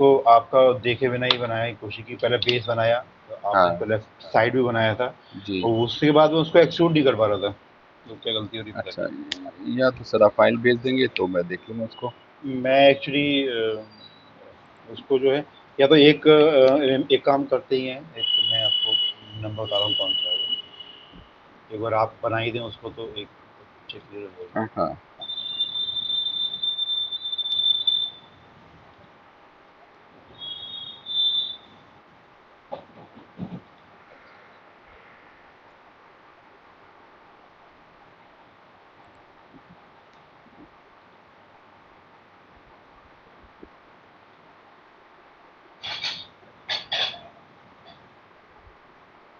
तो आपका देखे बिना ही बनाया की कोशिश की, पहले बेस बनाया, तो आपने हाँ पहले साइड भी बनाया था, जी। और उसके बाद में उसको एक्सट्रूड नहीं कर पा रहा था, तो क्या गलती हो रही पता अच्छा, नहीं। या तो सर आप फाइल भेज देंगे तो मैं देख लूँगा उसको। मैं एक्चुअली उसको जो है, या तो एक काम करते ही हैं, एक तो मैं आपको नंबर बता रहा हूँ कौन सा है वो, एक बार आप बना ही दें उसको तो एक चेक क्लियर हो जाएगा। हाँ हाँ।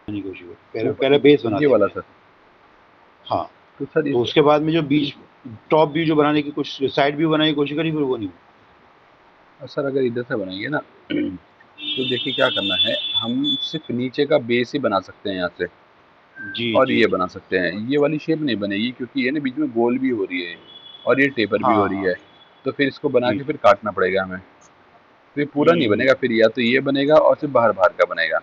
नहीं कोशिश करो। पहले ऊपर पहले बेस बना ये दें वाला पहले। सर। हाँ, तो सर तो इस उसके बाद में जो बीच टॉप व्यू जो बनाने की कोशिश, साइड व्यू बनाने की कोशिश करी, फिर वो नहीं हुआ। सर अगर इधर से बनाएंगे ना तो देखिए क्या करना है, हम सिर्फ नीचे का बेस ही बना सकते हैं यहाँ से, जी और जी ये जी। बना सकते हैं। ये वाली शेप नहीं बनेगी क्योंकि ये ना बीच में गोल भी हो रही है और ये टेपर भी हाँ हो रही हाँ। है, तो फिर इसको बना जी के जी। फिर काटना पड़ेगा हमें। तो ये पूरा नहीं बनेगा, फिर या तो ये बनेगा और सिर्फ बाहर बाहर का बनेगा।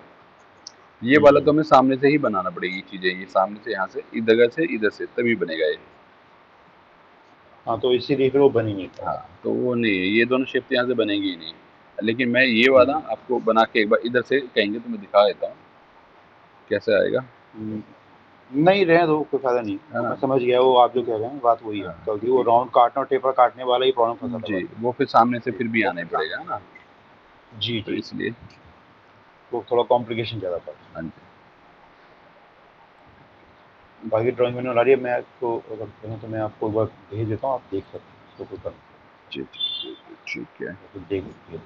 ये वाला तो हम्म। हमें सामने से ही बनाना पड़ेगी चीज़ें, ये सामने से, यहाँ से, इधर से तभी बनेगा ये। हाँ, तो इसीलिए फिर वो बन ही नहीं हाँ, पाया। तो वो नहीं है, ये दोनों शेप तो यहाँ से बनेंगी ही नहीं। लेकिन मैं ये वाला हम्म। आपको बना के एक बार इधर से कहेंगे तो मैं दिखा देता हूँ कैसे आएगा, हम्म। नहीं रहने दो, कोई फायदा नहीं, है वो ना। मैं समझ गया, वो आप जो कह रहे हैं बात वही है, हाँ, क्योंकि वो राउंड काटना और टेपर काटने वाला ही प्रॉब्लम फंसा था जी, बाद वो फिर सामने से में। फिर भी वो आना ही फिर पड़ेगा, है ना। जी तो जी, इसलिए वो थोड़ा कॉम्प्लिकेशन ज़्यादा था। हाँ जी। बाकी ड्राइंग मैंने बना रही है, मैं आपको अगर कहें तो मैं आपको एक बार भेज देता हूँ, आप देख सकते हैं उसको, कोई बात जी जी, ठीक है। नहीं, तो देख लीजिए।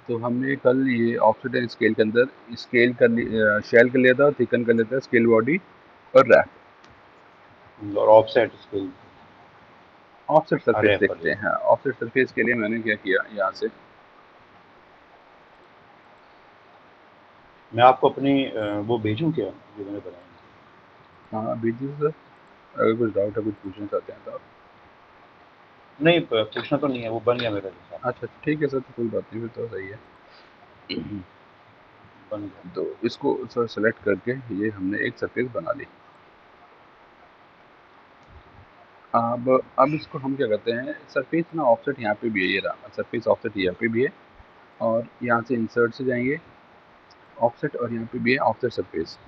तो हमने कल ये ऑफसेट एंड स्केल के अंदर स्केल कर लिया, शेल कर लिया था, थिकन कर लिया था, स्केल बॉडी और रैप। और offset scale offset surface wrap कर देखते लिया। हैं। हाँ, ऑफसेट सरफेस के लिए मैंने क्या किया, यहाँ से मैं आपको अपनी वो भेजूँ क्या, जो मैंने बनाई। हाँ भेजिए सर, अगर कुछ डाउट है, कुछ पूछना चाहते हैं तो आप। नहीं, पूछना तो नहीं है, वो बन गया मेरे सामने। अच्छा ठीक है सर, तो कोई बात नहीं, फिर तो सही है। बन गया। तो इसको सर सेलेक्ट करके ये हमने एक सरफेस बना ली। अब इसको हम क्या करते हैं, सरफेस ना ऑफसेट यहाँ पे भी है, ये रहा सरफेस ऑफसेट यहाँ पे भी है, और यहाँ से इंसर्ट से जाएंगे ऑफसेट, और यहाँ पे भी है ऑफसेट सरफेस।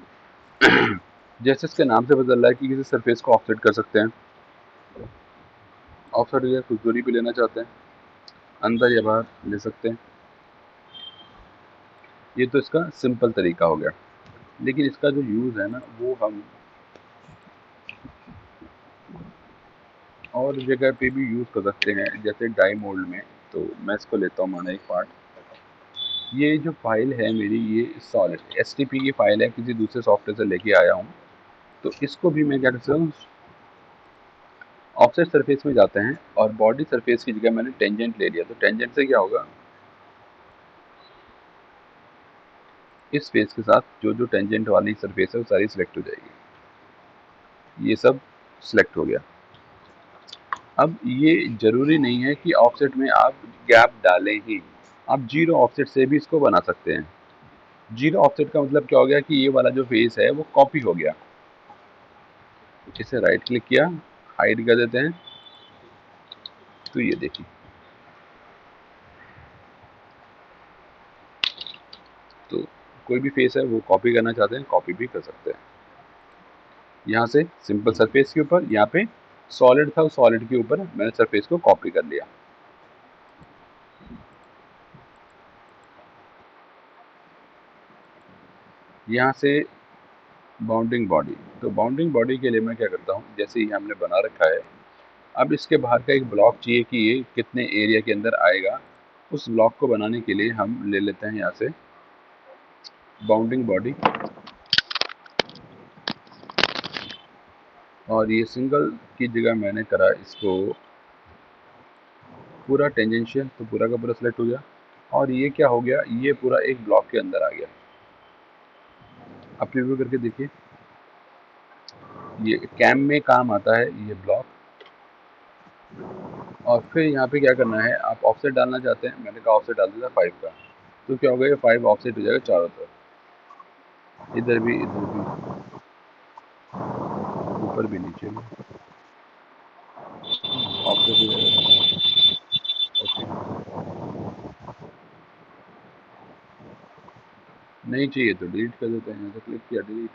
जैसे इसके नाम से पता चल रहा है कि किसी सरफेस को ऑफसेट कर सकते हैं। ऑफसेट या कुछ दूरी पे लेना चाहते हैं, अंदर या बाहर ले सकते हैं। ये तो इसका सिंपल तरीका हो गया, लेकिन इसका जो यूज़ है ना वो हम और जगह पे भी यूज़ कर सकते हैं, जैसे डाई मोल्ड में। तो मैं इसको लेता हूँ माना एक पार्ट, ये जो फाइल है मेरी, ये सॉलिड एसटीपी की फाइल है, किसी दूसरे सॉफ्टवेयर से लेके आया हूँ। तो इसको भी मैं क्या कर सकता हूँ, ऑफसेट सरफेस में जाते हैं और बॉडी सरफेस की जगह मैंने टेंजेंट ले लिया। तो टेंजेंट से क्या होगा, इस फेस के साथ जो जो टेंजेंट वाली सरफेस है वो सारी सिलेक्ट हो जाएगी। ये सब सिलेक्ट हो गया। अब ये जरूरी नहीं है कि ऑफसेट में आप गैप डालें ही, आप जीरो ऑफसेट से भी इसको बना सकते हैं। जीरो ऑफसेट का मतलब क्या हो गया कि ये वाला जो फेस है वो कॉपी हो गया। इसे राइट क्लिक किया, हाइड कर देते हैं, तो ये देखिए, तो कोई भी फेस है वो कॉपी करना चाहते हैं, कॉपी भी कर सकते हैं। यहाँ से सिंपल सरफेस के ऊपर, यहाँ पे सॉलिड था, सॉलिड के ऊपर मैंने सरफेस को कॉपी कर लिया। यहाँ से बाउंडिंग बॉडी, तो बाउंडिंग बॉडी के लिए मैं क्या करता हूँ, जैसे ही हमने बना रखा है, अब इसके बाहर का एक ब्लॉक चाहिए कि ये कितने एरिया के अंदर आएगा। उस ब्लॉक को बनाने के लिए हम ले लेते हैं यहाँ से बाउंडिंग बॉडी, और ये सिंगल की जगह मैंने करा इसको पूरा टेंजेंशियल, तो पूरा का पूरा सेलेक्ट हो गया, और ये क्या हो गया, ये पूरा एक ब्लॉक के अंदर आ गया। अब प्रीव्यू करके देखिए, ये कैम में काम आता है ये ब्लॉक। और फिर यहाँ पे क्या करना है, आप ऑफसेट डालना चाहते हैं, मैंने कहा ऑफसेट डाल दिया 5 का, तो क्या होगा, ये 5 ऑफसेट हो जाएगा चारों तरफ, इधर भी ऊपर भी नीचे भी ऑफसेट हो जाएगा। ओके, नहीं चाहिए तो डिलीट कर देते हैं, यहाँ से क्लिक किया डिलीट,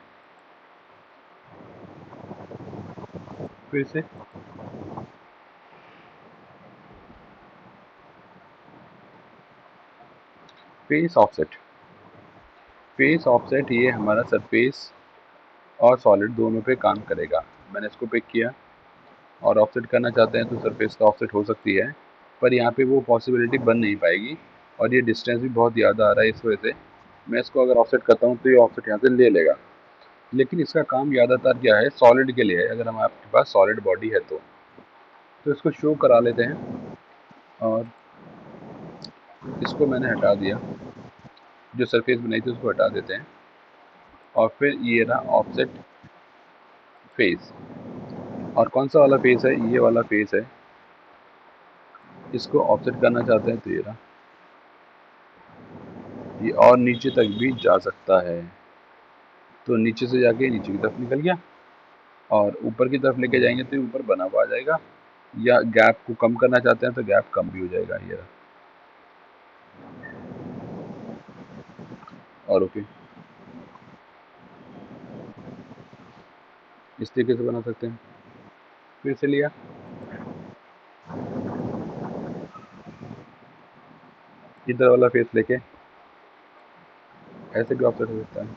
फिर से फेस ऑफसेट। फेस ऑफसेट ये हमारा सरफेस और सॉलिड दोनों पे काम करेगा। मैंने इसको पिक किया और ऑफसेट करना चाहते हैं तो सरफेस का ऑफसेट हो सकती है, पर यहाँ पे वो पॉसिबिलिटी बन नहीं पाएगी, और ये डिस्टेंस भी बहुत ज़्यादा आ रहा है, इस वजह से मैं इसको अगर ऑफसेट करता हूँ तो ये ऑफसेट यहाँ से ले लेगा। लेकिन इसका काम ज़्यादातर क्या है, सॉलिड के लिए है। अगर हम आपके पास सॉलिड बॉडी है तो इसको शो करा लेते हैं, और इसको मैंने हटा दिया, जो सरफेस बनाई थी उसको हटा देते हैं, और फिर ये रहा ऑफसेट फेस। और कौन सा वाला फेस है, ये वाला फेस है, इसको ऑफसेट करना चाहते हैं तो ये रहा, ये और नीचे तक भी जा सकता है, तो नीचे से जाके नीचे की तरफ निकल गया, और ऊपर की तरफ लेके जाएंगे तो ये ऊपर बना हुआ आ जाएगा, या गैप को कम करना चाहते हैं तो गैप कम भी हो जाएगा, ये रहा। और ओके, इस तरीके से बना सकते हैं। फिर से लिया, इधर वाला फेस लेके ऐसे भी ऑफसेट हो सकता है,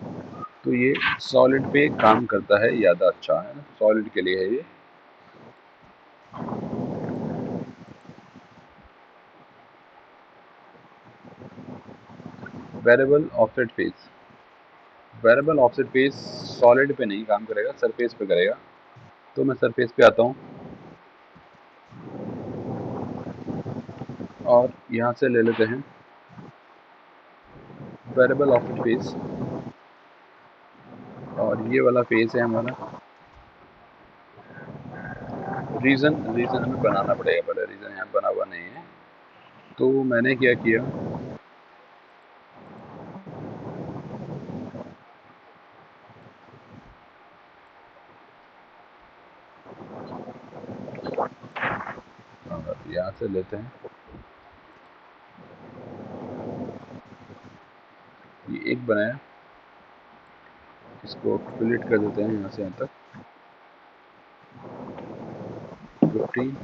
तो ये सॉलिड पे काम करता है, ज़्यादा अच्छा है ना, सॉलिड के लिए है ये। Variable offset face, variable offset face solid पे नहीं काम करेगा, सरफेस पे करेगा। तो मैं सरफेस पे आता हूँ और यहाँ से ले लेते हैं वेरिएबल ऑफसेट फेस, और ये वाला फेस है हमारा रीजन। रीजन हमें बनाना पड़ेगा, पहले रीजन यहाँ बना हुआ नहीं है, तो मैंने क्या किया, और यहाँ से लेते हैं, ये एक बनाया, इसको फिलिट कर देते हैं यहाँ से यहाँ तक 15,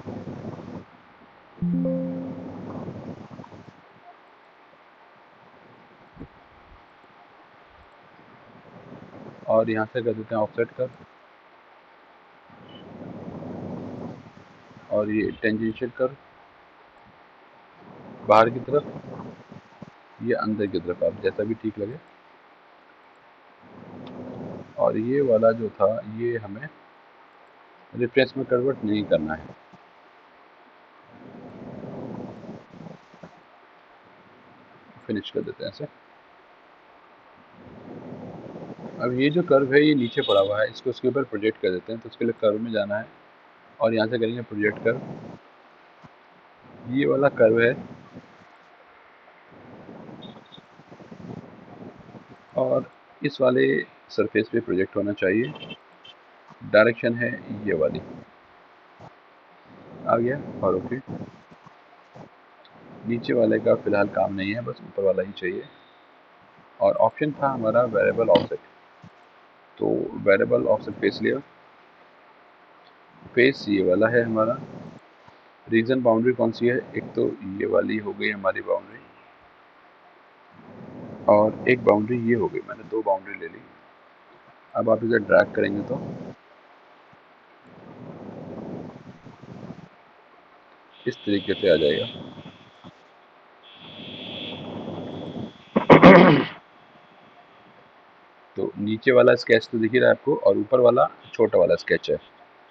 और यहाँ से कर देते हैं ऑफसेट कर, और ये टेंजेंशियल कर बाहर की तरफ या अंदर की तरफ, आप जैसा भी ठीक लगे। और ये वाला जो था ये हमें रिफ्रेश में कन्वर्ट नहीं करना है, फिनिश कर देते हैं ऐसे। अब ये जो कर्व है ये नीचे पड़ा हुआ है, इसको उसके ऊपर प्रोजेक्ट कर देते हैं, तो उसके लिए कर्व में जाना है और यहाँ से करेंगे प्रोजेक्ट कर्व, ये वाला कर्व है, और इस वाले सरफेस पे प्रोजेक्ट होना चाहिए। डायरेक्शन है ये वाली, आ गया, और ओके। नीचे वाले का फिलहाल काम नहीं है, बस ऊपर वाला ही चाहिए। और ऑप्शन था हमारा वेरिएबल ऑफसेट, तो वेरिएबल ऑफसेट फेस लिया, फेस ये वाला है हमारा। रीजन बाउंड्री कौन सी है, एक तो ये वाली हो गई हमारी बाउंड्री, और एक बाउंड्री ये हो गई, मैंने दो बाउंड्री ले ली। अब आप इसे ड्रैग करेंगे तो इस तरीके से आ जाएगा। तो नीचे वाला स्केच तो दिख ही रहा है आपको, और ऊपर वाला छोटा वाला स्केच है,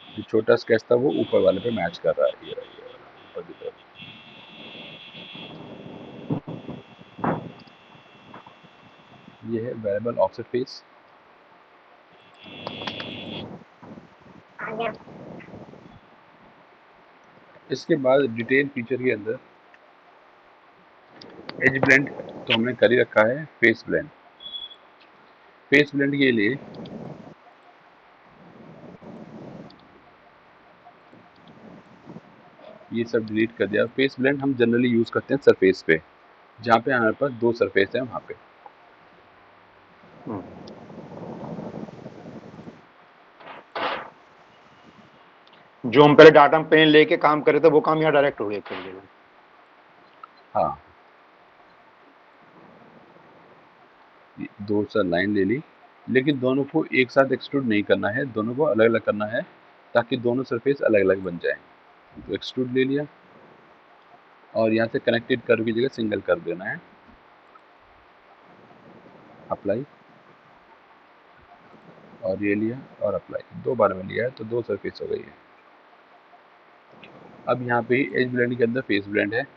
जो छोटा स्केच था वो ऊपर वाले पे मैच कर रहा है, ये रहा, ये वाला ऊपर की तरफ। ये है वेरिएबल ऑफसेट फेस। इसके बाद डिटेल फीचर के अंदर एज ब्लेंड तो हमने कर ही रखा है। फेस ब्लेंड, फेस ब्लेंड के लिए ये सब डिलीट कर दिया। फेस ब्लेंड हम जनरली यूज करते हैं सरफेस पे, जहाँ पे हमारे पास दो सरफेस है वहाँ पे। जो हम पहले डाटा पेन लेके काम कर रहे थे वो काम यहाँ डायरेक्ट हो गया एक तरीके से। हाँ, दो सर लाइन ले ली, लेकिन दोनों को एक साथ एक्सट्रूड नहीं करना है, दोनों को अलग अलग करना है ताकि दोनों सरफेस अलग अलग बन जाए। तो एक्सट्रूड ले लिया और यहाँ से कनेक्टेड कर्व की जगह सिंगल कर्व देना है। अप्लाई, और ये लिया और अप्लाई, दो बार में लिया है तो दो सरफेस हो गई है। अब यहाँ पे एज ब्लेंड के अंदर फेस ब्लेंड है,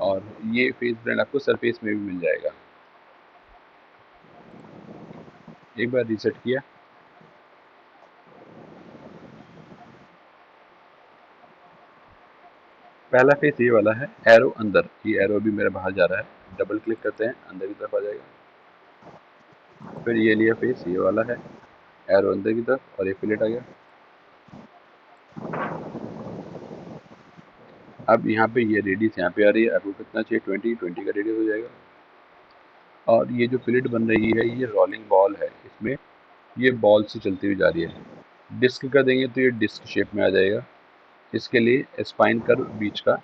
और ये फेस ब्लेंड आपको सरफेस में भी मिल जाएगा। एक बार रीसेट किया, पहला फेस ये वाला है, एरो अंदर, ये एरो भी मेरा बाहर जा रहा है, डबल क्लिक करते हैं अंदर की तरफ आ जाएगा। फिर ये लिया फेस, ये वाला है, एरो अंदर की तरफ और ये फिलेट आ गया। अब यहाँ पे ये रेडियस यहाँ पे आ रही है, आपको कितना चाहिए, 20 का रेडियस हो जाएगा। और ये जो फिलेट बन रही है ये रोलिंग बॉल है, इसमें ये बॉल से चलती हुई जा रही है। डिस्क कर देंगे तो ये डिस्क शेप में आ जाएगा। इसके लिए स्पाइन कर्व बीच का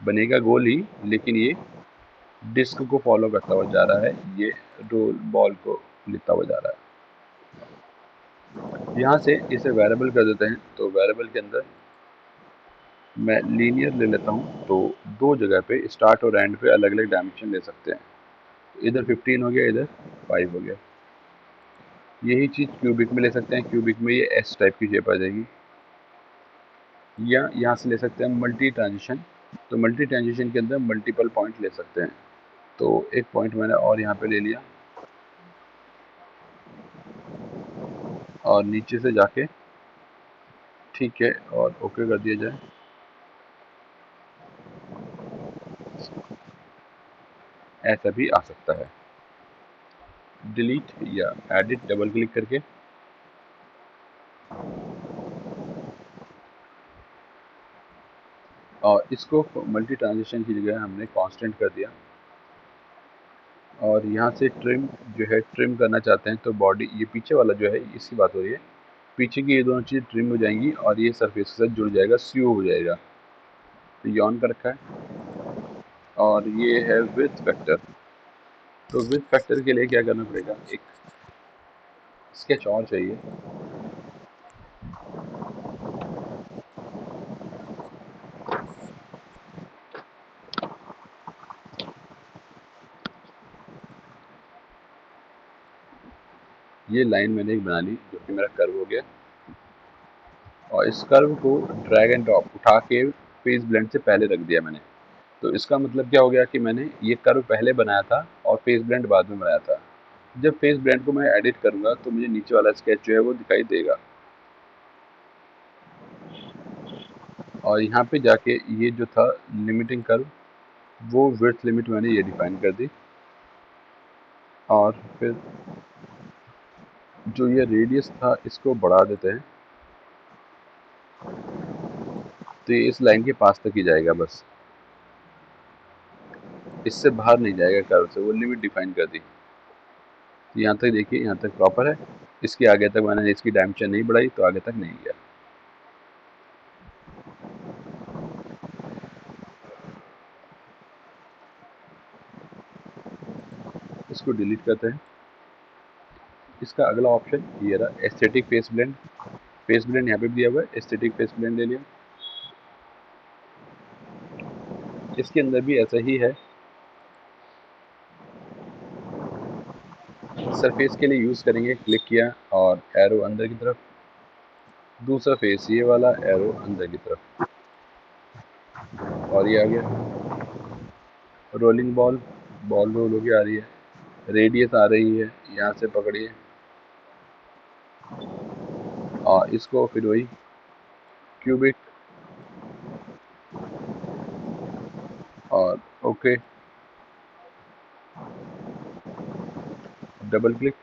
बनेगा गोल ही, लेकिन ये डिस्क को फॉलो करता हुआ जा रहा है, ये रोल बॉल को लेता हुआ जा रहा है। यहाँ से इसे वेरिएबल कर देते हैं, तो वेरिएबल के अंदर मैं लीनियर ले लेता हूँ, तो दो जगह पे स्टार्ट और एंड पे अलग अलग डायमेंशन ले सकते हैं। इधर 15 हो गया, इधर 5 हो गया। यही चीज़ क्यूबिक में ले सकते हैं, क्यूबिक में ये एस टाइप की शेप आ जाएगी। या यहाँ से ले सकते हैं मल्टी ट्रांजिशन, तो मल्टी ट्रांजिशन के अंदर मल्टीपल पॉइंट ले सकते हैं। तो एक पॉइंट मैंने और यहाँ पे ले लिया, और नीचे से जाके ठीक है और ओके कर दिया जाए। ऐसा भी आ सकता है। डिलीट या एडिट डबल क्लिक करके और इसको मल्टी ट्रांजिशन की जगह हमने कांस्टेंट कर दिया। और यहाँ से ट्रिम जो है, ट्रिम करना चाहते हैं तो बॉडी, ये पीछे वाला जो है इसकी बात हो रही है, पीछे की ये दोनों चीज़ ट्रिम हो जाएंगी और ये सरफेस के साथ जुड़ जाएगा, स्यू हो जाएगा। तो ये ऑन कर रखा है। और ये है विड्थ फैक्टर, तो विड्थ फैक्टर के लिए क्या करना पड़ेगा, एक स्केच और चाहिए। ये लाइन मैंने एक बना ली जो कि मेरा कर्व हो गया, और इस कर्व को ड्रैग एंड ड्रॉप उठा के फेस ब्लेंड से पहले रख दिया मैंने। तो इसका मतलब क्या हो गया कि मैंने ये कर्व पहले बनाया था और फेस ब्लेंड बाद में बनाया था। जब फेस ब्लेंड को मैं एडिट करूंगा तो मुझे नीचे वाला स्केच जो है वो दिखाई देगा। और यहाँ पे जाके ये जो था लिमिटिंग कर्व, वो विड्थ लिमिट मैंने ये डिफाइन कर दी। और फिर जो ये रेडियस था इसको बढ़ा देते हैं, तो ये इस लाइन के पास तक ही जाएगा बस, इससे बाहर नहीं जाएगा कर्व से, वो लिमिट डिफाइन कर दी। तो यहाँ तक देखिए, यहाँ तक प्रॉपर है। इसके आगे तक मैंने इसकी डायमेंशन नहीं बढ़ाई तो आगे तक नहीं गया। इसको डिलीट करते हैं। इसका अगला ऑप्शन ये रहा, aesthetic face blend. Face blend यहाँ पे भी दिया हुआ है, एस्थेटिक फेस ब्लेंड ले लिया। इसके अंदर भी ऐसा ही है, सरफेस के लिए यूज़ करेंगे, क्लिक किया और एरो अंदर की तरफ, दूसरा फेस ये वाला, एरो अंदर की तरफ, और ये आ गया। रोलिंग बॉल, बॉल रोल होके आ रही है, रेडियस आ रही है, यहाँ से पकड़िए और इसको फिर वही क्यूबिक और ओके, डबल क्लिक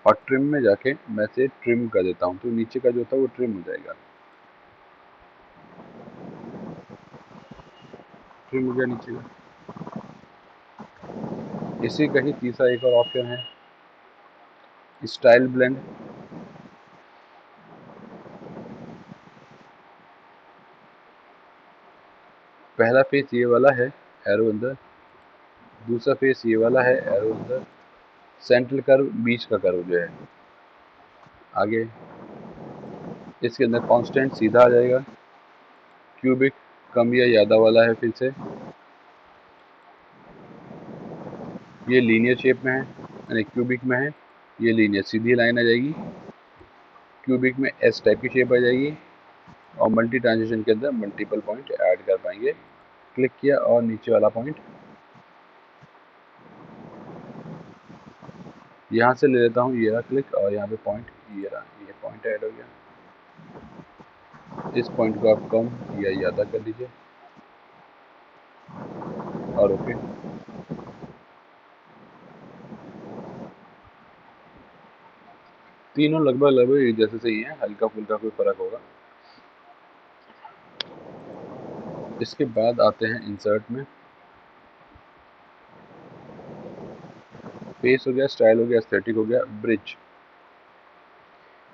और ट्रिम में जाके मैं इसे ट्रिम कर देता हूँ, तो नीचे का जो होता है वो ट्रिम हो जाएगा। ट्रिम हो गया नीचे का। इसी का ही तीसरा एक और ऑप्शन है, स्टाइल ब्लेंड। पहला फेस ये वाला है, एरो अंदर। दूसरा फेस ये वाला है, एरो अंदर। सेंट्रल कर्व, बीच का कर्व जो है आगे। इसके अंदर कांस्टेंट सीधा आ जाएगा। क्यूबिक कम या ज्यादा वाला है, फिर से ये लीनियर शेप में है, यानी क्यूबिक में है ये लीनियर सीधी लाइन आ जाएगी। क्यूबिक में एस टाइप की शेप आ जाएगी और मल्टी ट्रांजिशन के अंदर मल्टीपल पॉइंट ऐड कर पाएंगे। क्लिक किया और नीचे वाला पॉइंट यहाँ से ले लेता हूँ, ये रहा क्लिक, और यहाँ पे पॉइंट ये रहा, ये पॉइंट ऐड हो गया। इस पॉइंट को आप कम या ज़्यादा कर लीजिए और ओके। तीनों लगभग लगभग एक जैसे सही है, हल्का फुल्का कोई फर्क होगा। इसके बाद आते हैं इंसर्ट में। फेस हो गया, स्टाइल हो गया, एस्थेटिक हो गया, ब्रिज।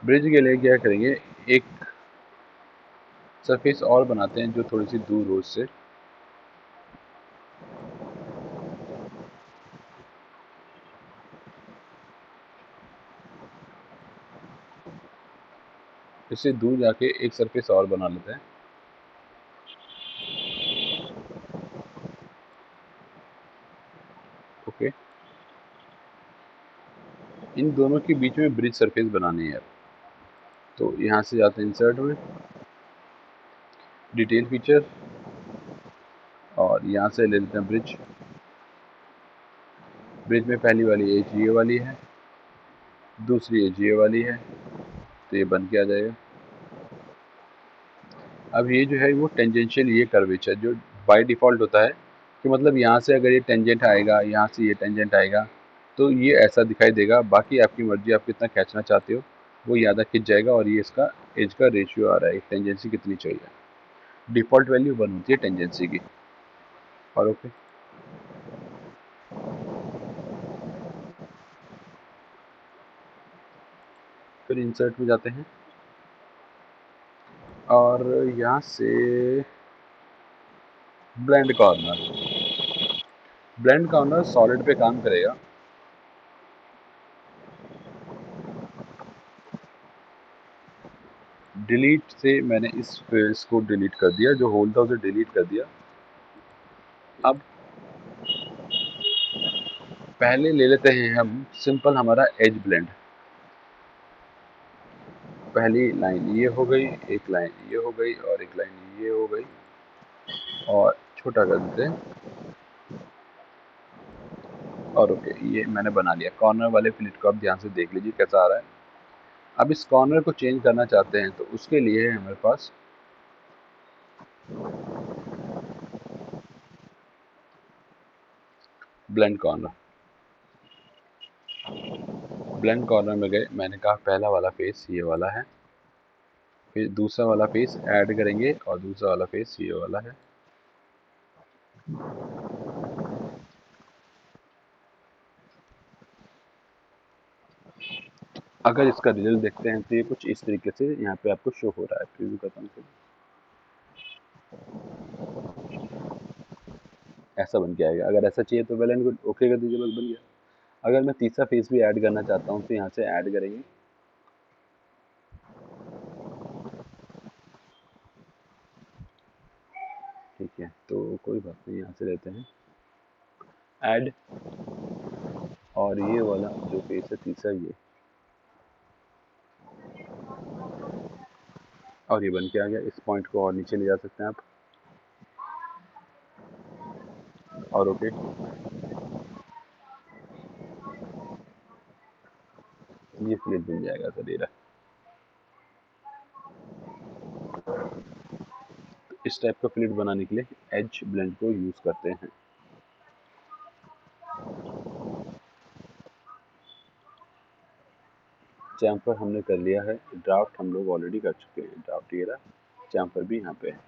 ब्रिज के लिए क्या करेंगे, एक सरफेस और बनाते हैं जो थोड़ी सी दूर हो उससे। इससे दूर जाके एक सरफेस और बना लेते हैं। ओके, इन दोनों के बीच में ब्रिज सरफेस बनानी है। तो यहाँ से जाते हैं इंसर्ट में, डिटेल फीचर, और यहाँ से ले लेते हैं ब्रिज। ब्रिज में पहली वाली एज ये वाली है, दूसरी एज ये वाली है, तो ये बन के आ जाएगा। अब ये जो है वो टेंजेंशियल ये कर्वेचर जो बाय डिफ़ॉल्ट होता है कि मतलब यहाँ से अगर ये टेंजेंट आएगा, यहाँ से ये टेंजेंट आएगा, तो ये ऐसा दिखाई देगा। बाकी आपकी मर्जी, आप कितना खींचना चाहते हो वो ज़्यादा खिंच जाएगा। और ये इसका एज का रेशियो आ रहा है, टेंजेंसी कितनी चाहिए। डिफ़ॉल्ट वैल्यू 1 होती है टेंजेंसी की। और ओके, फिर इंसर्ट में जाते हैं और यहाँ से blend corner. Blend corner solid पे काम करेगा। डिलीट से मैंने इस फेस को डिलीट कर दिया, जो होल था उसे डिलीट कर दिया। अब पहले ले लेते हैं हम सिंपल हमारा एज ब्लेंड। पहली लाइन ये हो गई, एक लाइन ये हो गई और एक लाइन ये हो गई, और छोटा कर देते हैं और ओके, ये मैंने बना लिया। कॉर्नर वाले फ्लिट को आप ध्यान से देख लीजिए कैसा आ रहा है। अब इस कॉर्नर को चेंज करना चाहते हैं तो उसके लिए है हमारे पास ब्लेंड कॉर्नर। ब्लेंड कॉर्नर में गए, मैंने कहा पहला वाला फेस ये वाला है, फिर दूसरा वाला फेस ऐड करेंगे और दूसरा वाला फेस ये वाला है। अगर इसका रिजल्ट देखते हैं तो ये कुछ इस तरीके से यहाँ पे आपको शो हो रहा है। प्रीव्यू करता हूँ, ऐसा बन के आएगा। अगर ऐसा चाहिए तो वेल एंड गुड, ओके कर दीजिए, बस बन गया। अगर मैं तीसरा फेस भी ऐड करना चाहता हूँ तो यहाँ से ऐड करेंगे। ठीक है, तो कोई बात नहीं, यहाँ से लेते हैं ऐड, और ये वाला जो फेस है तीसरा ये, और ये बन के आ गया। इस पॉइंट को और नीचे ले जा सकते हैं आप, और ओके, ये फ्लिप बन जाएगा सर। ये इस टाइप का फ्लूइड बनाने के लिए एज ब्लेंड को यूज करते हैं। चैम्फर हमने कर लिया है, ड्राफ्ट हम लोग ऑलरेडी कर चुके हैं, ड्राफ्ट ये रहा, चैम्फर भी यहाँ पे है।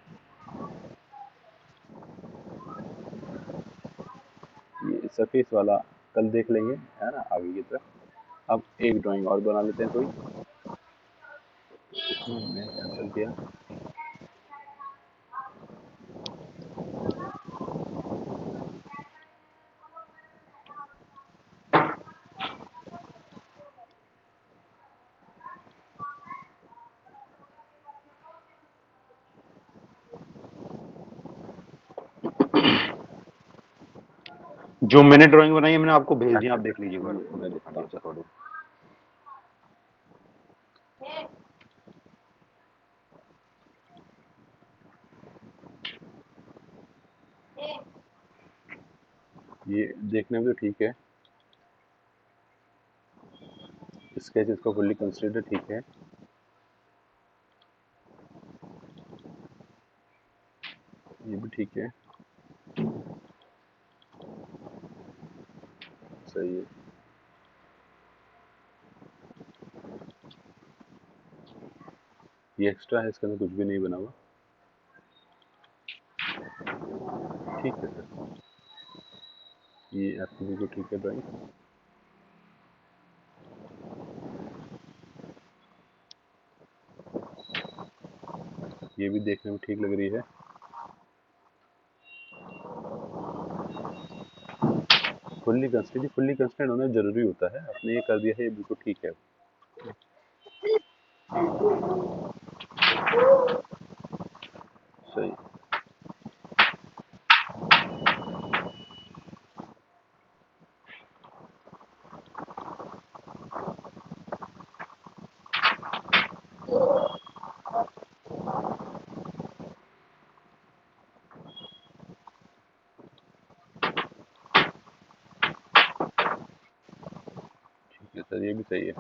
ये सरफेस वाला कल देख लेंगे, है ना, आगे की तरफ। अब एक ड्राइंग और बना लेते हैं कोई, इसमें हमने कैंसिल किया। जो मैंने ड्राइंग बनाई है मैंने आपको भेज दिया, आप देख लीजिए एक बार। मैं देखता हूँ। थोड़ी ये देखने में तो ठीक है, स्केच इसको फुल्ली कंसीडर ठीक है। ये भी ठीक है, सही है। ये एक्स्ट्रा है, इसके अंदर कुछ भी नहीं बना हुआ, ठीक है सर। ये आपकी बिल्कुल ठीक है ड्राइंग। ये भी देखने में ठीक लग रही है। फुल्ली कंस्टेंट होना जरूरी होता है, आपने ये कर दिया है, ये बिल्कुल ठीक है। सही। ठीक है सर, ये भी सही है।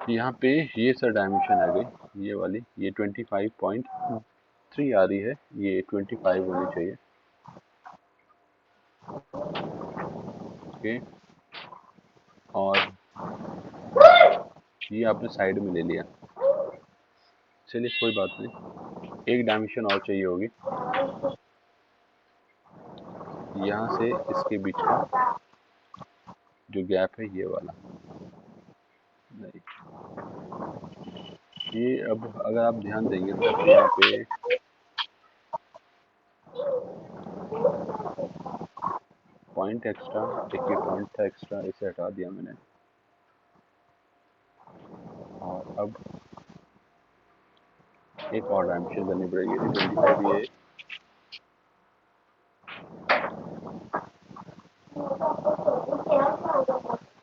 यहाँ पे ये सर डायमेंशन आ गई, ये वाली, ये 25.3 आ रही है, ये 25 होनी चाहिए। ओके, और ये आपने साइड में ले लिया, चलिए कोई बात नहीं, एक डायमेंशन और चाहिए होगी, यहाँ से इसके बीच का जो गैप है ये वाला, नहीं, ये अब अगर आप ध्यान देंगे सर तो यहाँ पे पॉइंट एक्स्ट्रा, देखिए पॉइंट था एक्स्ट्रा, इसे हटा दिया मैंने, और अब एक और डायमेंशन करनी पड़ेगी, 25 ये,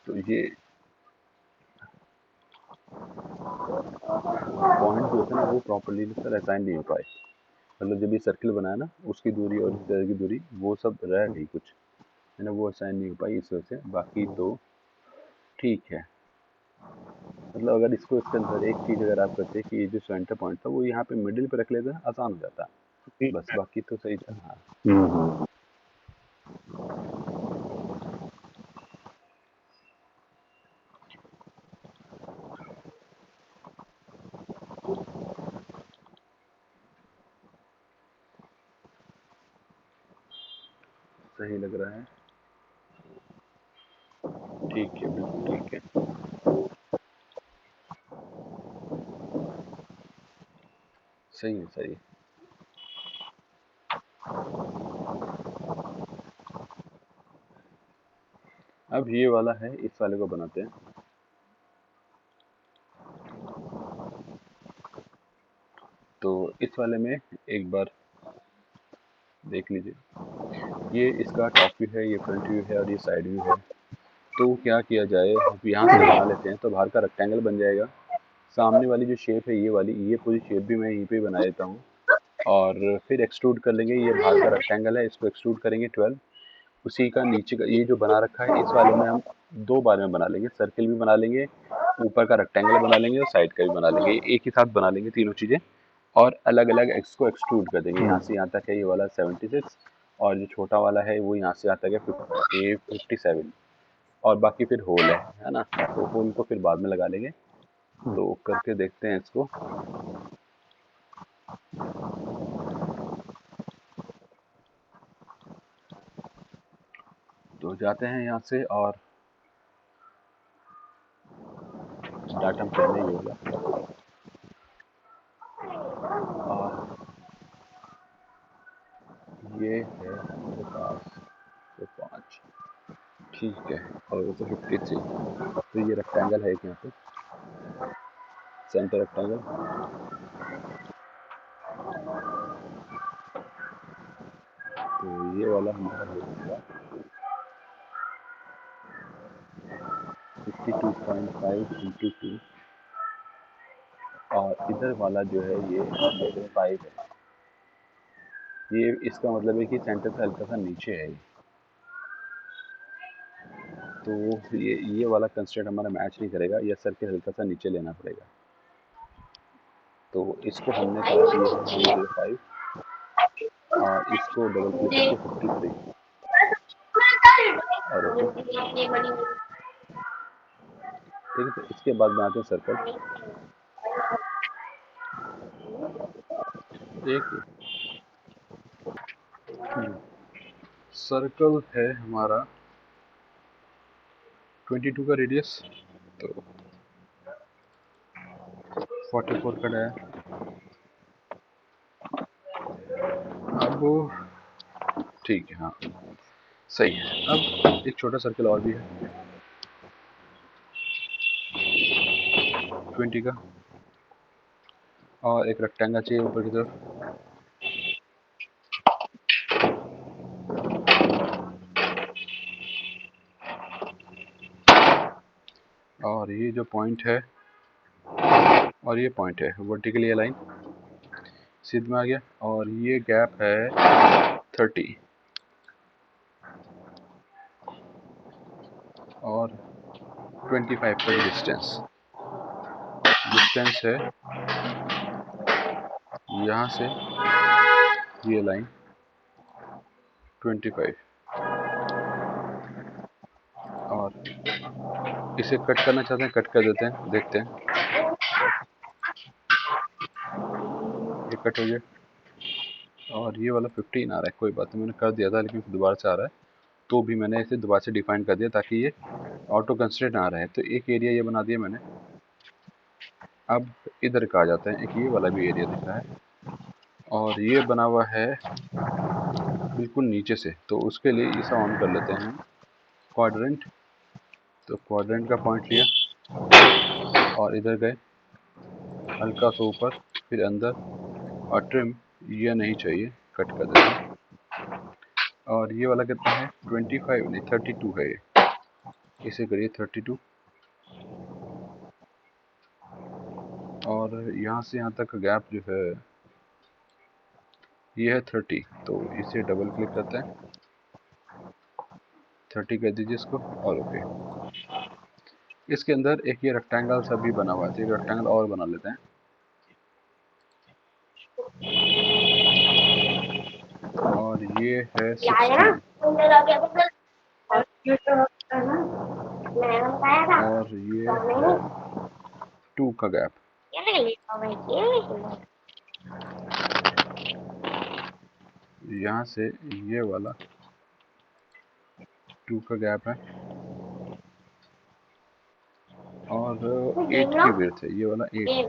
तो ये पॉइंट जो थे ना वो प्रॉपर्ली सर असाइन नहीं हो पाए, मतलब जब ये सर्किल बनाया ना उसकी दूरी और इस तरह की दूरी वो सब रह गई कुछ, है ना, वो असाइन नहीं हो पाई इस वजह से, बाकी तो ठीक है। मतलब अगर इसको इसके अंदर एक चीज़ अगर आप करते कि ये जो सेंटर पॉइंट था वो यहाँ पे मिडिल पे रख लेते आसान हो जाता, बस बाकी तो सही था। हाँ सही लग रहा है, ठीक है बिल्कुल ठीक है, सही है सही है। अब ये वाला है, इस वाले को बनाते हैं। तो इस वाले में एक बार देख लीजिए, ये इसका टॉप व्यू है, ये फ्रंट व्यू है और ये साइड व्यू है। तो क्या किया जाए, यहाँ से बना लेते हैं तो बाहर का रेक्टेंगल बन जाएगा, सामने वाली जो शेप है ये वाली, ये पूरी शेप भी मैं यहीं पे बना देता हूँ, और फिर एक्सट्रूड कर लेंगे, ये बाहर का रेक्टेंगल है इसको एक्सट्रूड करेंगे 12, उसी का नीचे का ये जो बना रखा है इस वाले में हम दो बार में बना लेंगे, सर्किल भी बना लेंगे ऊपर का रेक्टेंगल बना लेंगे और साइड का भी बना लेंगे, एक ही साथ बना लेंगे तीनों चीज़ें, और अलग अलग एक्स को एक्सट्रूड कर देंगे। यहाँ से यहाँ तक है ये वाला 76, और जो छोटा वाला है वो यहाँ से यहाँ तक है 57, और बाकी फिर होल है ना। तो होल को फिर बाद में लगा लेंगे। तो करके देखते हैं इसको। तो जाते हैं यहाँ से, और डाटा पहले ही होगा, और ये है हमारे पास तो 5, ठीक है, और वो तो 53। तो ये रेक्टेंगल है एक यहाँ पे, सेंटर रेक्टेंगल। तो ये वाला हमारा हो जाएगा 52.5 इंटू 2, और इधर वाला जो है ये 5 है। ये इसका मतलब है कि सेंटर से हल्का सा नीचे है ये। तो ये वाला कंस्ट्रेंट हमारा मैच नहीं करेगा, यह सर्किल हल्का सा नीचे लेना पड़ेगा। तो इसको हमने कहा कि ये है 005, और इसको डबल क्लिक करके 53, और ओके। ठीक है, तो इसके बाद बनाते हैं सर्कल। एक सर्कल है हमारा 22 का रेडियस, तो 44 का डाया। अब ठीक है, हाँ सही है। अब एक छोटा सर्कल और भी है 20 का, और एक रेक्टेंगल चाहिए ऊपर की तरफ। और ये जो पॉइंट है और ये पॉइंट है वर्टिकली अलाइन, सीध में आ गया, और ये गैप है 30, और 25 का डिस्टेंस है यहाँ से ये लाइन 25, और इसे कट करना चाहते हैं, कट कर देते हैं, देखते हैं। ये कट हो गया, और ये वाला 15 आ रहा है, कोई बात नहीं, मैंने कर दिया था लेकिन दोबारा से आ रहा है, तो भी मैंने इसे दोबारा से डिफाइन कर दिया ताकि ये ऑटो कंस्ट्रेंट आ रहा है। तो एक एरिया ये बना दिया मैंने। अब इधर का आ जाते हैं, एक ये वाला भी एरिया दिख रहा है, और ये बना हुआ है बिल्कुल नीचे से, तो उसके लिए इसे ऑन कर लेते हैं क्वाड्रेंट। तो क्वाड्रेंट का पॉइंट लिया, और इधर गए हल्का सा ऊपर, फिर अंदर, और ट्रिम ये नहीं चाहिए, कट कर देते हैं। और ये वाला कितना है 25 नहीं 32 है ये, इसे करिए 32, और यहाँ से यहाँ तक का गैप जो है ये है 30, तो इसे डबल क्लिक करते हैं, 30 कर दीजिए इसको, और ओके। इसके अंदर एक ये रेक्टेंगल सा भी बना हुआ है, तो एक रेक्टेंगल और बना लेते हैं, और ये है 16, और ये है 2 का गैप। यहाँ से ये वाला 2 का गैप है, और 8 की विड्थ है, ये वाला 8 है,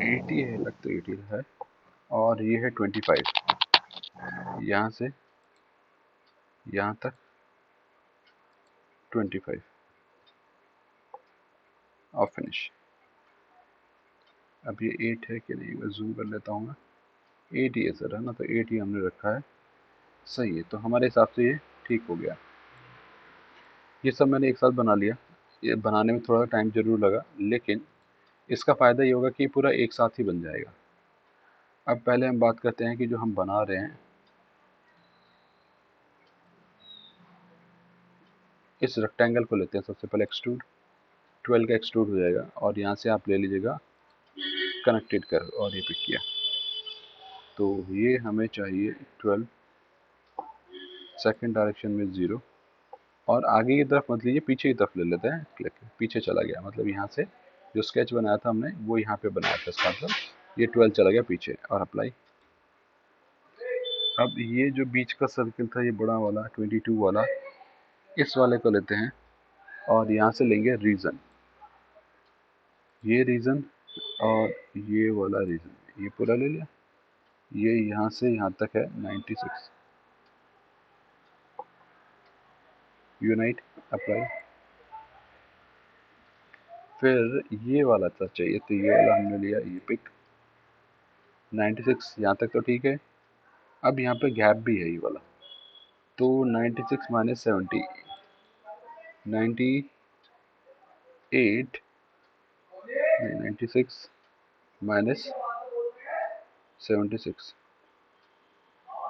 80 है, लग तो 80 है, और ये है 25, यहाँ से यहाँ तक 25, और फिनिश। अब ये 8 है कि नहीं, मैं जूम कर लेता हूँ, 8 ही है सर, है ना, तो 8 ही हमने रखा है, सही है। तो हमारे हिसाब से ये ठीक हो गया। ये सब मैंने एक साथ बना लिया, ये बनाने में थोड़ा टाइम ज़रूर लगा, लेकिन इसका फ़ायदा ये होगा कि पूरा एक साथ ही बन जाएगा। अब पहले हम बात करते हैं कि जो हम बना रहे हैं, इस रेक्टेंगल को लेते हैं सबसे पहले एक्सट्रूड, 12 का एक्सट्रूड हो जाएगा और यहाँ से आप ले लीजिएगा कनेक्टेड कर और ये पिक किया। तो ये हमें चाहिए 12, सेकेंड डायरेक्शन में 0 और आगे की तरफ मत लीजिए, पीछे की तरफ ले लेते हैं। क्लिक, पीछे चला गया, मतलब यहाँ से जो स्केच बनाया था हमने वो यहाँ पे बनाया था, इसका मतलब ये 12 चला गया पीछे और अप्लाई। अब ये जो बीच का सर्किल था ये बड़ा वाला 22 वाला, इस वाले को लेते हैं और यहाँ से लेंगे रीजन, ये रीजन और ये वाला रीजन, ये पूरा ले लिया। ये यहाँ से यहाँ तक है 96, यूनाइट, अप्लाई। फिर ये वाला था चाहिए, तो ये वाला हमने लिया, ये पिक 96, यहाँ तक तो ठीक है। अब यहाँ पे गैप भी है ये वाला, तो 96 माइनस 70, 98, 96 माइनस 76,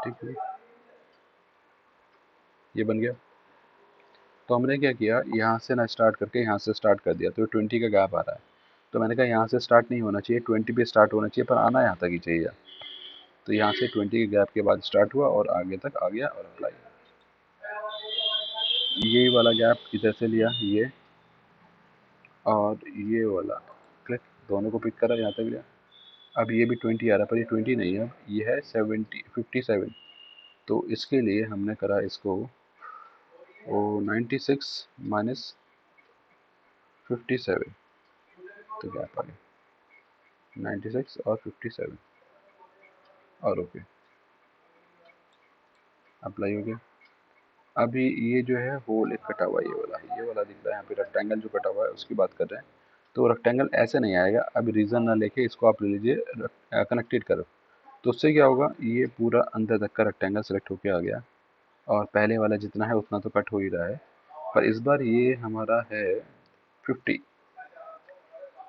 ठीक है, ये बन गया। तो हमने क्या किया, यहाँ से ना स्टार्ट करके यहाँ से स्टार्ट कर दिया, तो 20 का गैप आ रहा है, तो मैंने कहा यहाँ से स्टार्ट नहीं होना चाहिए, 20 पे स्टार्ट होना चाहिए, पर आना यहाँ तक ही चाहिए। तो यहाँ से 20 के गैप के बाद स्टार्ट हुआ और आगे तक आ गया और अप्लाई। ये वाला गैप इधर से लिया, ये और ये वाला, क्लिक, दोनों को पिक करा, यहाँ तक लिया। अब ये भी 20 आ रहा है, पर ये 20 नहीं है, ये है 57। तो इसके लिए हमने करा इसको 96 माइनस 57, तो गैप आ गया 96 और 57 और ओके, अप्लाई हो गया। अभी ये जो है होल एक कटा हुआ, ये वाला दिख रहा है यहाँ पे, रेक्टेंगल जो कटा हुआ है उसकी बात कर रहे हैं। तो रेक्टेंगल ऐसे नहीं आएगा, अभी रीजन ना लेके इसको आप ले लीजिए कनेक्टेड करो, तो उससे क्या होगा, ये पूरा अंदर तक का रेक्टेंगल सेलेक्ट होके आ गया और पहले वाला जितना है उतना तो कट हो ही रहा है, पर इस बार ये हमारा है 50,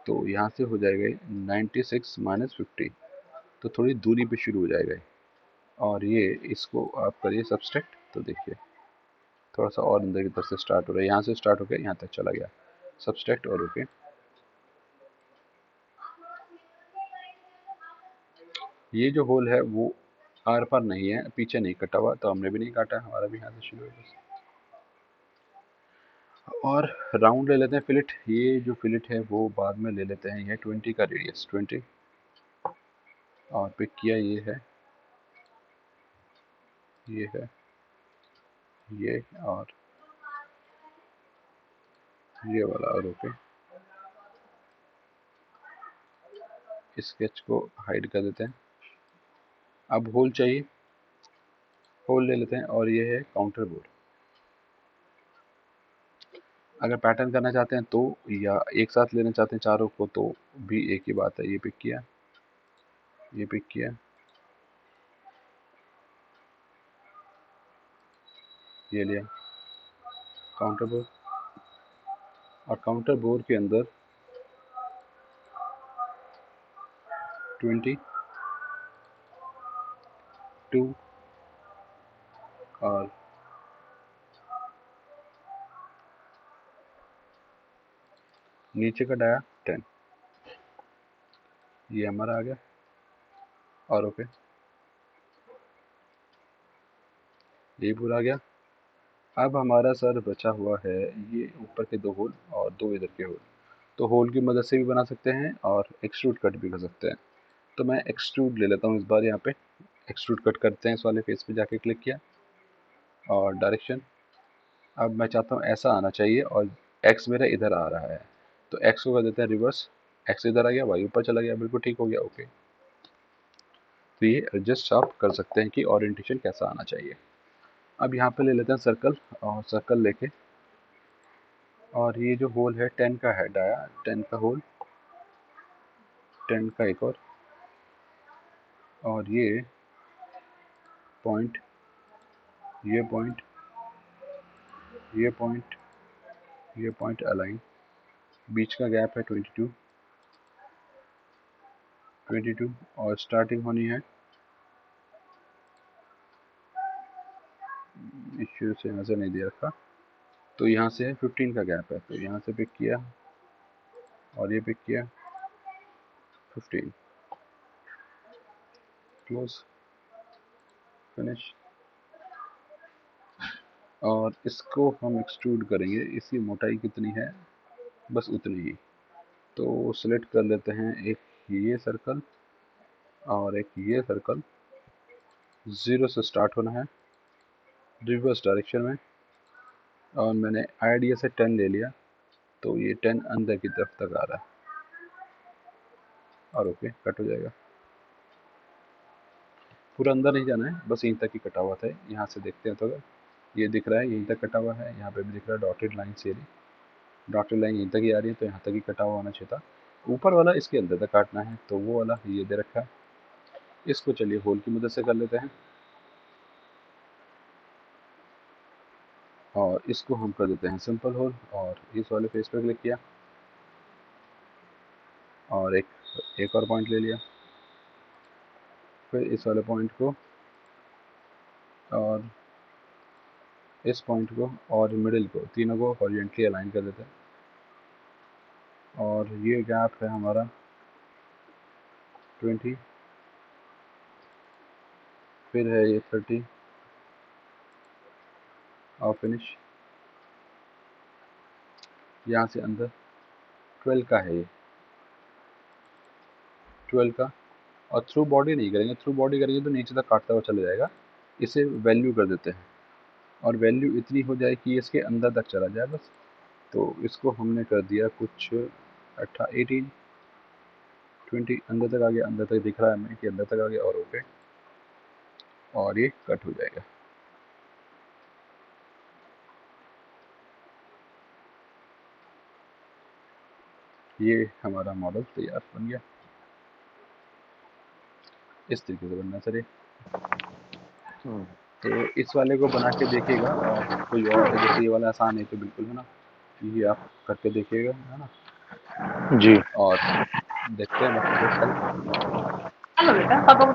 तो यहाँ से हो जाएगा 96 माइनस 50, तो थोड़ी दूरी पे शुरू हो जाएगा और ये इसको आप करिए सब्सट्रैक्ट, तो देखिए थोड़ा सा और अंदर की तरफ से स्टार्ट हो रहा है, यहाँ से स्टार्ट होकर यहाँ तक चला गया, सब्सट्रैक्ट और ओके। ये जो होल है वो आर पार नहीं है, पीछे नहीं कटा हुआ, तो हमने भी नहीं काटा, हमारा भी यहाँ से शुरू है बस। और राउंड ले लेते हैं फिलेट, ये जो फिलेट है वो बाद में ले लेते हैं, ये 20 का रेडियस 20 और पिक किया, ये है, ये है, ये और ये वाला और ओके। इस स्केच को हाइड कर देते हैं। अब होल चाहिए, होल ले लेते हैं और ये है काउंटर बोर्ड। अगर पैटर्न करना चाहते हैं तो, या एक साथ लेना चाहते हैं चारों को, तो भी एक ही बात है, ये पिक किया, ये पिक किया, ये लिया काउंटर बोर्ड, और काउंटर बोर्ड के अंदर 22 और नीचे का डाया 10, ये हमारा आ गया और ओके, ये पूरा आ गया। अब हमारा सर बचा हुआ है ये ऊपर के 2 होल और 2 इधर के होल, तो होल की मदद से भी बना सकते हैं और एक्सट्रूड कट भी कर सकते हैं। तो मैं एक्सट्रूड ले लेता हूँ इस बार, यहाँ पे एक्सट्रूड कट करते हैं, इस वाले फेस पे जाके क्लिक किया और डायरेक्शन, अब मैं चाहता हूँ ऐसा आना चाहिए और एक्स मेरा इधर आ रहा है, तो एक्स को कर देते हैं रिवर्स, एक्स इधर आ गया, वाई ऊपर चला गया, बिल्कुल ठीक हो गया, ओके। तो ये एडजस्ट आप कर सकते हैं कि ओरिएंटेशन कैसा आना चाहिए। अब यहाँ पे ले लेते हैं सर्कल, और सर्कल लेके, और ये जो होल है 10 का है डाया, 10 का होल, 10 का एक और ये पॉइंट, ये पॉइंट, ये पॉइंट, ये पॉइंट अलाइन, बीच का गैप है 22 और स्टार्टिंग होनी है इश्यू से यहाँ से नहीं दे रखा, तो यहाँ से 15 का गैप है, तो यहाँ से पिक किया और ये पिक किया 15, क्लोज, फिनिश। और इसको हम एक्सट्रूड करेंगे, इसकी मोटाई कितनी है, बस उतनी ही। तो सिलेक्ट कर लेते हैं एक ये सर्कल और एक ये सर्कल, 0 से स्टार्ट होना है रिवर्स डायरेक्शन में, और मैंने आइडिया से 10 ले लिया, तो ये 10 अंदर की तरफ तक आ रहा है और ओके कट हो जाएगा। पूरा अंदर नहीं जाना है, बस यहीं तक ही कटा हुआ था। यहाँ से देखते हैं तो अगर ये दिख रहा है यहीं तक कटा हुआ है, यहाँ पे भी दिख रहा है डॉटेड लाइन से, डॉटेड लाइन यहीं तक ही आ रही है, तो यहाँ तक ही कटा हुआ होना चाहिए था। ऊपर वाला इसके अंदर तक काटना है, तो वो वाला ये दे रखा है। इसको चलिए होल की मदद से कर लेते हैं, और इसको हम कर देते हैं सिंपल होल, और इस वाले फेस पे क्लिक किया और एक और पॉइंट ले लिया, फिर इस वाले पॉइंट को और इस पॉइंट को और मिडिल को, तीनों को हॉरिजॉन्टली अलाइन कर देते हैं। और ये गैप है हमारा 20, फिर है ये 30 और फिनिश। यहाँ से अंदर 12 का है, ये 12 का। और थ्रू बॉडी नहीं करेंगे, थ्रू बॉडी करेंगे तो नीचे तक काटता हुआ चला जाएगा। इसे वैल्यू कर देते हैं, और वैल्यू इतनी हो जाए कि इसके अंदर तक चला जाए बस। तो इसको हमने कर दिया कुछ 18 20, अंदर तक आ गया, अंदर तक दिख रहा है हमें कि अंदर तक आ गया, और ओके, और ये कट हो जाएगा। ये हमारा मॉडल तैयार बन गया। इस तरीके से बनना चाहिए। तो इस वाले को बना के देखिएगा, और कोई और है जैसे ये वाला आसान है तो बिल्कुल है ना, ये आप करके देखिएगा, है ना। जी। और देखते हैं बाकी तो कल। हेलो बेटा, पापा को